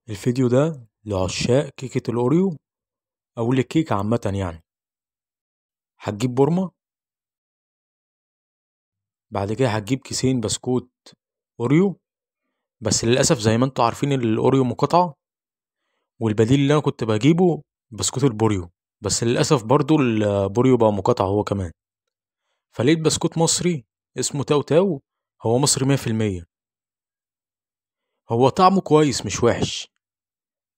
الفيديو ده لعشاق كيكة الأوريو أو الكيكة عامة يعني. هتجيب بورمة، بعد كده هتجيب كيسين بسكوت أوريو، بس للأسف زي ما انتوا عارفين الأوريو مقاطعة، والبديل اللي أنا كنت بجيبه بسكوت البوريو، بس للأسف برضو البوريو بقى مقاطعة هو كمان. فلقيت بسكوت مصري اسمه تاو تاو، هو مصري 100%. هو طعمه كويس مش وحش،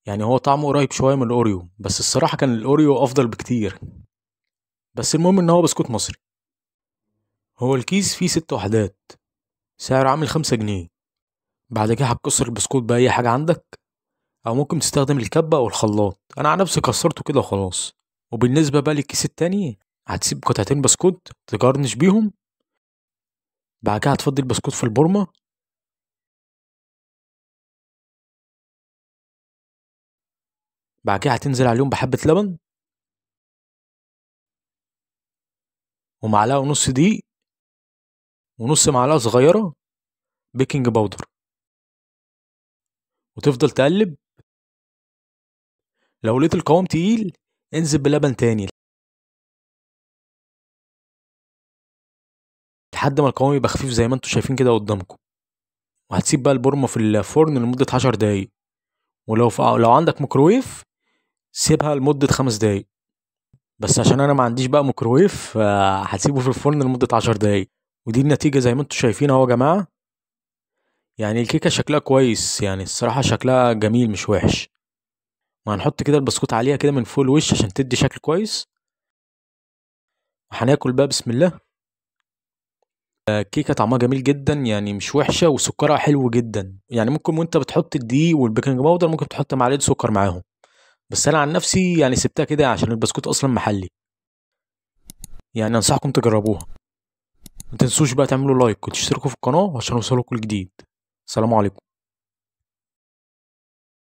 يعني هو طعمه قريب شوية من الأوريو، بس الصراحة كان الأوريو أفضل بكتير. بس المهم إن هو بسكوت مصري. هو الكيس فيه 6 وحدات، سعره عامل 5 جنيه. بعد كده هتكسر البسكوت بأي حاجة عندك، أو ممكن تستخدم الكبة أو الخلاط. أنا عن نفسي كسرته كده وخلاص. وبالنسبة بقى للكيس التاني، هتسيب قطعتين بسكوت تجرنش بيهم. بعد كده هتفضي البسكوت في البورمة، بعد كده هتنزل عليهم بحبة لبن ومعلقة ونص دقيق ونص معلقة صغيرة بيكنج باودر، وتفضل تقلب. لو لقيت القوام تقيل انزل بلبن تاني لحد ما القوام يبقى خفيف زي ما انتوا شايفين كده قدامكم. وهتسيب بقى البورمة في الفرن لمدة 10 دقايق. لو عندك ميكروويف سيبها لمدة 5 دقايق، بس عشان انا ما عنديش بقى ميكروويف هسيبه في الفرن لمدة 10 دقايق. ودي النتيجة زي ما انتوا شايفين اهو يا جماعة. يعني الكيكة شكلها كويس، يعني الصراحة شكلها جميل مش وحش. وهنحط كده البسكوت عليها كده من فوق الوش عشان تدي شكل كويس. وهناكل بقى بسم الله. الكيكة طعمها جميل جدا، يعني مش وحشة، وسكرها حلو جدا. يعني ممكن وانت بتحط الدقيق والبيكنج باودر ممكن تحط معلقة سكر معاهم، بس انا عن نفسي يعني سبتها كده عشان البسكوت اصلا محلي. يعني انصحكم تجربوها. متنسوش بقى تعملوا لايك وتشتركوا في القناة عشان يوصلكوا الجديد. السلام عليكم.